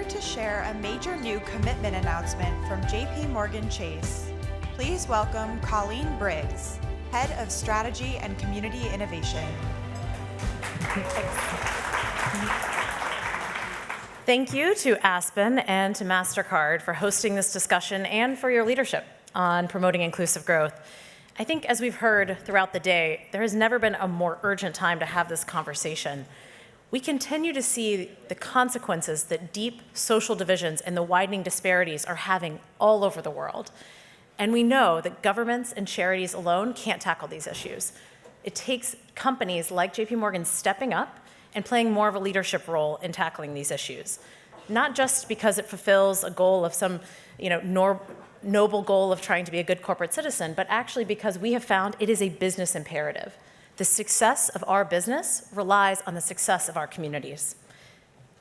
to share a major new commitment announcement from JP Morgan Chase. Please welcome Colleen Briggs, Head of Strategy and Community Innovation. Thank you to Aspen and to MasterCard for hosting this discussion and for your leadership on promoting inclusive growth. I think as we've heard throughout the day, there has never been a more urgent time to have this conversation. We continue to see the consequences that deep social divisions and the widening disparities are having all over the world. And we know that governments and charities alone can't tackle these issues. It takes companies like JP Morgan stepping up and playing more of a leadership role in tackling these issues. Not just because it fulfills a goal of some noble goal of trying to be a good corporate citizen, but actually because we have found it is a business imperative. The success of our business relies on the success of our communities.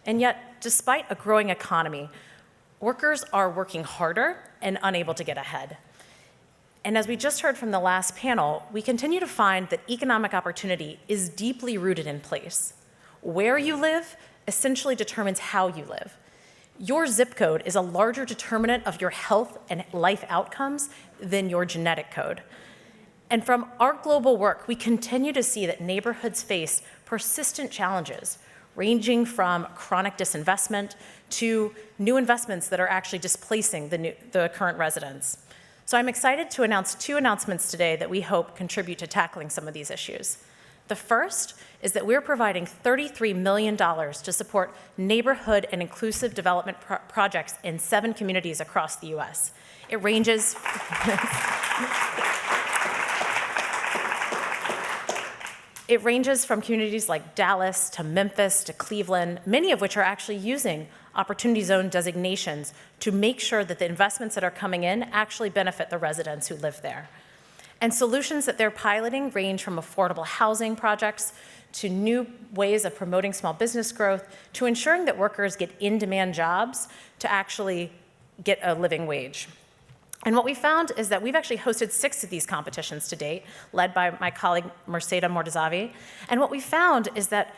And yet, despite a growing economy, workers are working harder and unable to get ahead. And as we just heard from the last panel, we continue to find that economic opportunity is deeply rooted in place. Where you live essentially determines how you live. Your zip code is a larger determinant of your health and life outcomes than your genetic code. And from our global work, we continue to see that neighborhoods face persistent challenges, ranging from chronic disinvestment to new investments that are actually displacing the current residents. So I'm excited to announce two announcements today that we hope contribute to tackling some of these issues. The first is that we're providing $33 million to support neighborhood and inclusive development projects in 7 communities across the US. It ranges from communities like Dallas to Memphis to Cleveland, many of which are actually using Opportunity Zone designations to make sure that the investments that are coming in actually benefit the residents who live there. And solutions that they're piloting range from affordable housing projects to new ways of promoting small business growth to ensuring that workers get in-demand jobs to actually get a living wage. And what we found is that we've actually hosted 6 of these competitions to date, led by my colleague Mercedes Mortazavi. And what we found is that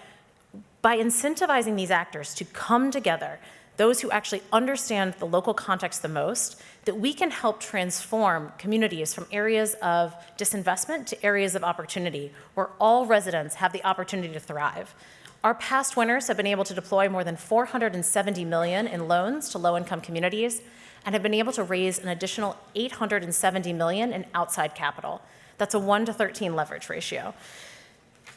by incentivizing these actors to come together, those who actually understand the local context the most, that we can help transform communities from areas of disinvestment to areas of opportunity, where all residents have the opportunity to thrive. Our past winners have been able to deploy more than $470 million in loans to low-income communities and have been able to raise an additional $870 million in outside capital. That's a 1-to-13 leverage ratio.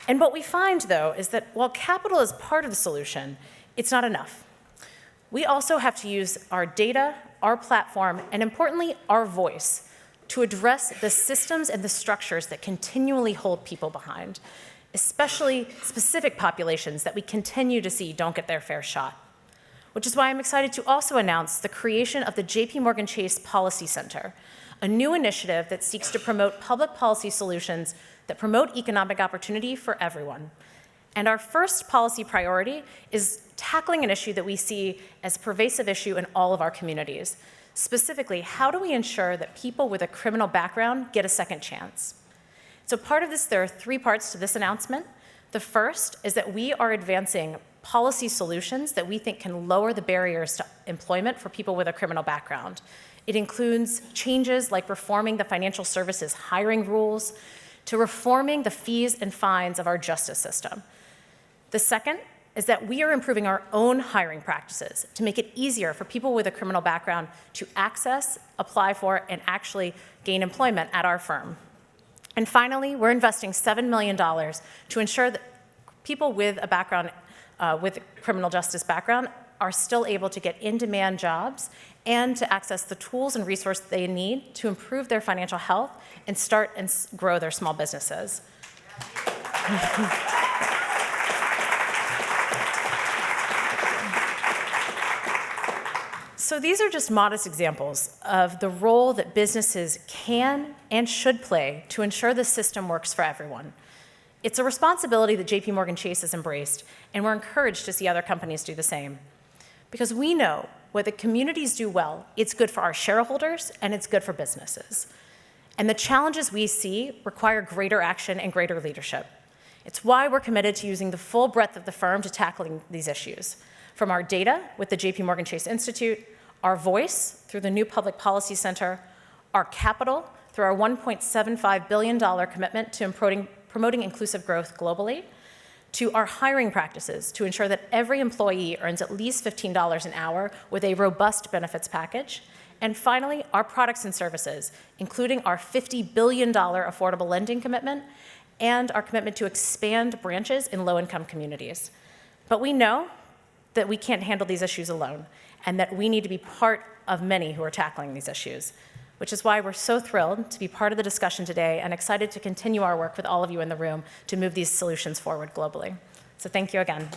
And what we find, though, is that while capital is part of the solution, it's not enough. We also have to use our data, our platform, and importantly, our voice to address the systems and the structures that continually hold people behind, especially specific populations that we continue to see don't get their fair shot. Which is why I'm excited to also announce the creation of the JP Morgan Chase Policy Center, a new initiative that seeks to promote public policy solutions that promote economic opportunity for everyone. And our first policy priority is tackling an issue that we see as a pervasive issue in all of our communities. Specifically, how do we ensure that people with a criminal background get a second chance? So part of this, there are 3 parts to this announcement. The first is that we are advancing policy solutions that we think can lower the barriers to employment for people with a criminal background. It includes changes like reforming the financial services hiring rules to reforming the fees and fines of our justice system. The second is that we are improving our own hiring practices to make it easier for people with a criminal background to access, apply for, and actually gain employment at our firm. And finally, we're investing $7 million to ensure that people with a background, with criminal justice background, are still able to get in-demand jobs and to access the tools and resources they need to improve their financial health and start and grow their small businesses. So these are just modest examples of the role that businesses can and should play to ensure the system works for everyone. It's a responsibility that JP Morgan Chase has embraced, and we're encouraged to see other companies do the same. Because we know when the communities do well, it's good for our shareholders and it's good for businesses. And the challenges we see require greater action and greater leadership. It's why we're committed to using the full breadth of the firm to tackling these issues, from our data with the JP Morgan Chase Institute, our voice through the new Public Policy Center, our capital through our $1.75 billion commitment to promoting inclusive growth globally, to our hiring practices to ensure that every employee earns at least $15 an hour with a robust benefits package, and finally, our products and services, including our $50 billion affordable lending commitment and our commitment to expand branches in low-income communities. But we know that we can't handle these issues alone, and that we need to be part of many who are tackling these issues, which is why we're so thrilled to be part of the discussion today and excited to continue our work with all of you in the room to move these solutions forward globally. So thank you again.